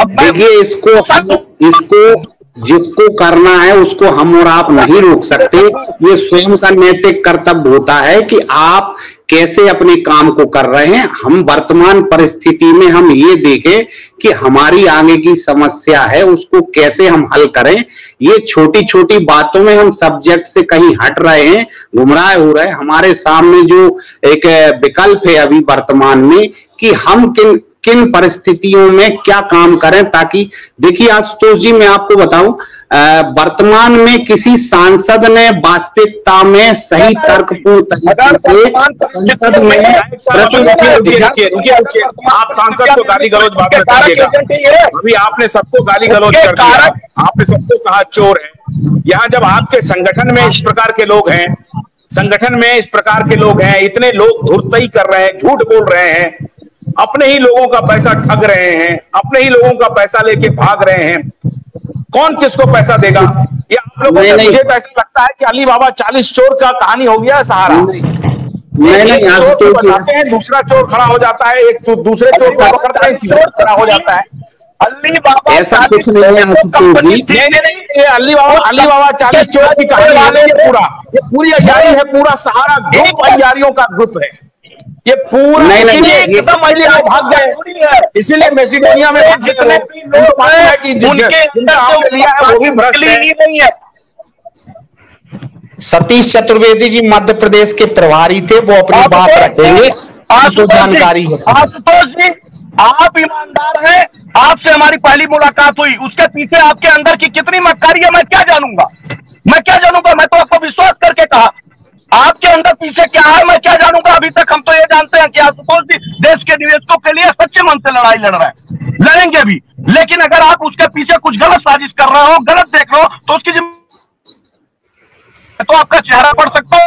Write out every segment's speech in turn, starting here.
देखिए, इसको जिसको करना है उसको हम और आप नहीं रोक सकते। ये स्वयं का नैतिक कर्तव्य होता है कि आप कैसे अपने काम को कर रहे हैं। हम वर्तमान परिस्थिति में हम ये देखें कि हमारी आगे की समस्या है, उसको कैसे हम हल करें। ये छोटी छोटी बातों में हम सब्जेक्ट से कहीं हट रहे हैं, गुमराह हो रहे हैं। हमारे सामने जो एक विकल्प है अभी वर्तमान में कि हम किन परिस्थितियों में क्या काम करें, ताकि देखिए आशुतोष जी, मैं आपको बताऊं, वर्तमान में किसी सांसद ने वास्तविकता में सही तर्कपूर्ण तरीके से संसद में आप सांसद को गाली गलौज बात में करिएगा। अभी आपने सबको गाली गलौज कर दिया, आपने सबको कहा चोर है। यहाँ जब आपके संगठन में इस प्रकार के लोग हैं, संगठन में इस प्रकार के लोग हैं, इतने लोग धुरतई कर रहे हैं, झूठ बोल रहे हैं, अपने ही लोगों का पैसा ठग रहे हैं, अपने ही लोगों का पैसा लेके भाग रहे हैं, कौन किसको पैसा देगा? ये आप लोगों को, मुझे तो ऐसा लगता है कि अली बाबा 40 चोर का कहानी हो गया सहारा। एक चोर को बताते हैं, दूसरा चोर खड़ा हो जाता है, एक दूसरे चोर को पकड़ता है, तीसरा खड़ा हो जाता है। अली बाबा ऐसा कुछ नहीं है ये अली बाबा 40 चोर की कहानी है। ये पूरी अय्यारी है, पूरा सहारा ग्रुप अय्यारियों का ग्रुप है ये पूरा। इसीलिए भाग गए, इसीलिए मैसिडोनिया में भाग गए। वो भी भ्रष्ट नहीं है। सतीश चतुर्वेदी जी मध्य प्रदेश के प्रभारी थे, वो अपनी बात रखेंगे, आपको जानकारी है। आशुतोष जी, आप ईमानदार हैं, आपसे हमारी पहली मुलाकात हुई, उसके पीछे आपके अंदर की कितनी मक्कारी है मैं क्या जानूंगा? मैं तो आपको विश्वास करके कहा, आपके अंदर पीछे क्या है मैं क्या जानूंगा? अभी तक हम तो ये जानते हैं कि आशुतोष जी देश के निवेशकों के लिए सच्चे मन से लड़ाई लड़ रहे हैं, लड़ेंगे भी। लेकिन अगर आप उसके पीछे कुछ गलत साजिश कर रहे हो, गलत देख लो, तो उसकी तो आपका चेहरा पड़ सकता है।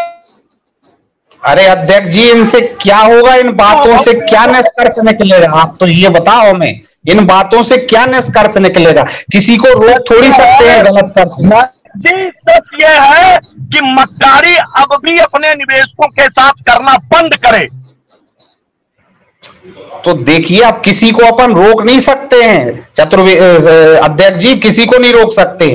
अरे अध्यक्ष जी, इनसे क्या होगा? इन बातों से क्या निष्कर्ष निकलेगा? आप तो ये बताओ हमें, इन बातों से क्या निष्कर्ष निकलेगा? किसी को रोक थोड़ी सकते हैं गलत करना। सच यह है कि मक्कारी अब भी अपने निवेशकों के साथ करना बंद करे। तो देखिए, अब किसी को अपन रोक नहीं सकते हैं अध्यक्ष जी, किसी को नहीं रोक सकते।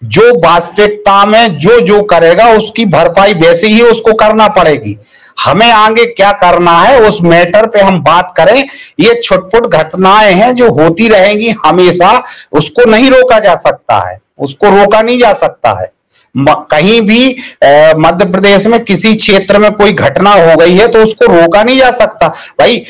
जो वास्तविकता में जो करेगा उसकी भरपाई वैसे ही उसको करना पड़ेगी। हमें आगे क्या करना है उस मैटर पे हम बात करें। ये छुटपुट घटनाएं हैं जो होती रहेंगी हमेशा, उसको नहीं रोका जा सकता है, उसको रोका नहीं जा सकता है। कहीं भी मध्य प्रदेश में किसी क्षेत्र में कोई घटना हो गई है तो उसको रोका नहीं जा सकता भाई।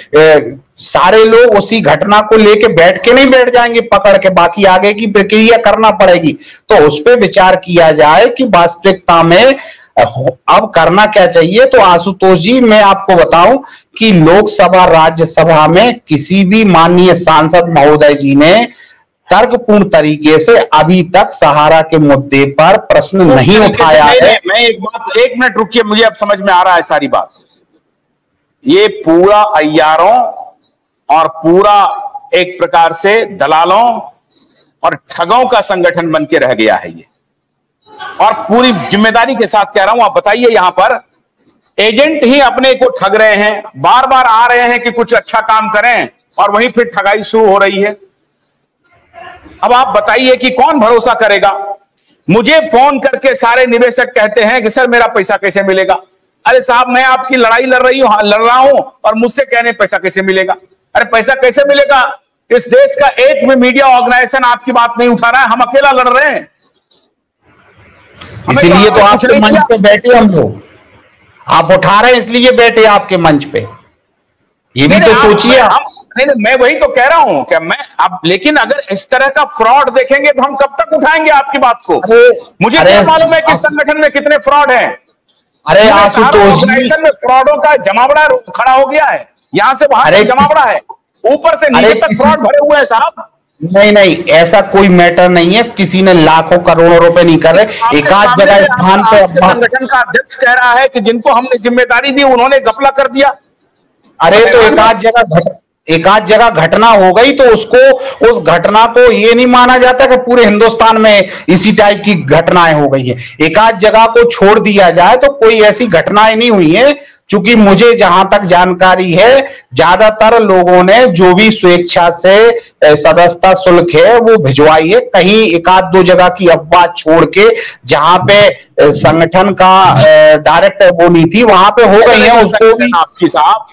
सारे लोग उसी घटना को लेके बैठ के जाएंगे पकड़ के, बाकी आगे की प्रक्रिया करना पड़ेगी। तो उस पर विचार किया जाए कि वास्तविकता में अब करना क्या चाहिए। तो आशुतोष जी, मैं आपको बताऊं कि लोकसभा राज्यसभा में किसी भी माननीय सांसद महोदय जी ने तर्कपूर्ण तरीके से अभी तक सहारा के मुद्दे पर प्रश्न नहीं उठाया है। मैं एक मिनट रुकिए, मुझे अब समझ में आ रहा है सारी बात। ये पूरा अय्यारों और पूरा एक प्रकार से दलालों और ठगों का संगठन बन के रह गया है ये। और पूरी जिम्मेदारी के साथ कह रहा हूं, आप बताइए, यहां पर एजेंट ही अपने को ठग रहे हैं, बार बार आ रहे हैं कि कुछ अच्छा काम करें और वहीं फिर ठगाई शुरू हो रही है। अब आप बताइए कि कौन भरोसा करेगा? मुझे फोन करके सारे निवेशक कहते हैं कि सर मेरा पैसा कैसे मिलेगा? अरे साहब, मैं आपकी लड़ाई लड़ रहा हूं और मुझसे कहने पैसा कैसे मिलेगा? अरे पैसा कैसे मिलेगा? इस देश का एक भी मीडिया ऑर्गेनाइजेशन आपकी बात नहीं उठा रहा है, हम अकेला लड़ रहे हैं। इसलिए तो आपके मंच पे बैठे हम लोग, आप उठा रहे हैं इसलिए बैठे आपके मंच पे। ये भी तो सोचिए। नहीं, मैं वही तो कह रहा हूं कि मैं अब, लेकिन अगर इस तरह का फ्रॉड देखेंगे तो हम कब तक उठाएंगे आपकी बात को? मुझे क्या मालूम है कि संगठन में कितने फ्रॉड हैं। अरे आशुतोष जी, में फ्रॉडों का जमावड़ा खड़ा हो गया है, यहां से वहां जमावड़ा है, ऊपर से नीचे तक फ्रॉड भरे हुए हैं साहब। नहीं, ऐसा कोई मैटर नहीं है, किसी ने लाखों करोड़ों रुपए नहीं कर रहे। एक आध जगह स्थान पे संगठन का अध्यक्ष कह रहा है कि जिनको हमने जिम्मेदारी दी उन्होंने घपला कर दिया। अरे तो एक आध जगह घटना हो गई तो उसको, उस घटना को ये नहीं माना जाता कि पूरे हिंदुस्तान में इसी टाइप की घटनाएं हो गई है। एक आध जगह को छोड़ दिया जाए तो कोई ऐसी घटनाएं नहीं हुई है चूंकि मुझे जहां तक जानकारी है ज्यादातर लोगों ने जो भी स्वेच्छा से सदस्यता शुल्क है वो भिजवाई है, कहीं एक आध दो जगह की अफवाह छोड़ के जहां पे संगठन का डायरेक्ट वो नहीं थी वहां पे हो गई है। उसको भी आपकी साहब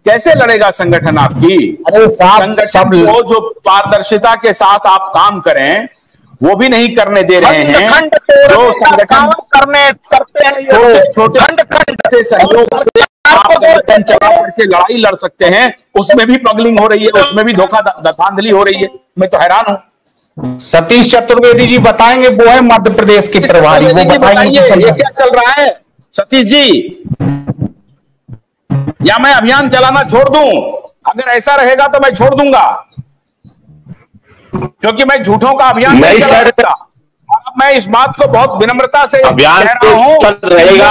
कैसे लड़ेगा संगठन आपकी? अरे साहब सब जो पारदर्शिता के साथ आप काम करें वो भी नहीं करने दे रहे हैं। जो संगठन करते हैं छोटे से सहयोग से आप संगठन चला करके लड़ाई लड़ सकते हैं, उसमें भी पगलिंग हो रही है, उसमें भी धांधली हो रही है। मैं तो हैरान हूं। सतीश चतुर्वेदी जी बताएंगे, वो है मध्य प्रदेश के प्रभारी, वो बताएंगे ये क्या चल रहा है सतीश जी, या मैं अभियान चलाना छोड़ दूं? अगर ऐसा रहेगा तो मैं छोड़ दूंगा, क्योंकि मैं झूठों का अभियान नहीं चला सकता। मैं इस बात को बहुत विनम्रता से अभियान तो चल रहेगा।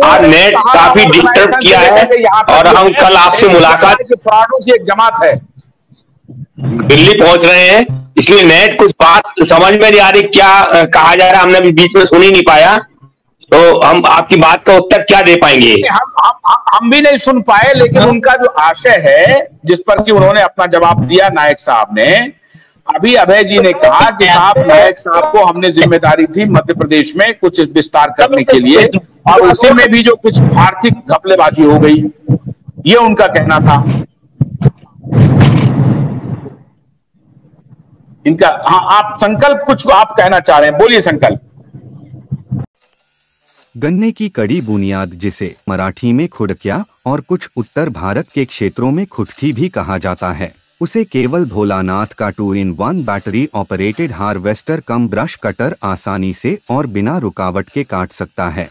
आज नेट काफी डिस्टर्ब किया है और हम कल आपसे मुलाकात फ्रॉडों की एक जमात है, दिल्ली पहुंच रहे हैं, इसलिए नेट कुछ बात समझ में नहीं आ रही, क्या कहा जा रहा है हमने अभी बीच में सुन ही नहीं पाया, तो हम आपकी बात का उत्तर क्या दे पाएंगे? हम भी नहीं सुन पाए, लेकिन उनका जो आशय है जिस पर कि उन्होंने अपना जवाब दिया नायक साहब ने, अभी अभय जी ने कहा कि साहब नायक साहब को हमने जिम्मेदारी थी मध्य प्रदेश में कुछ विस्तार करने के लिए, और उसी में भी जो कुछ आर्थिक घपलेबाजी हो गई, ये उनका कहना था इनका। हाँ, आप संकल्प कुछ आप कहना चाह रहे हैं, बोलिए संकल्प। गन्ने की कड़ी बुनियाद, जिसे मराठी में खुडक्या और कुछ उत्तर भारत के क्षेत्रों में खुटकी भी कहा जाता है, उसे केवल भोलानाथ का 2-in-1 बैटरी ऑपरेटेड हार्वेस्टर कम ब्रश कटर आसानी से और बिना रुकावट के काट सकता है।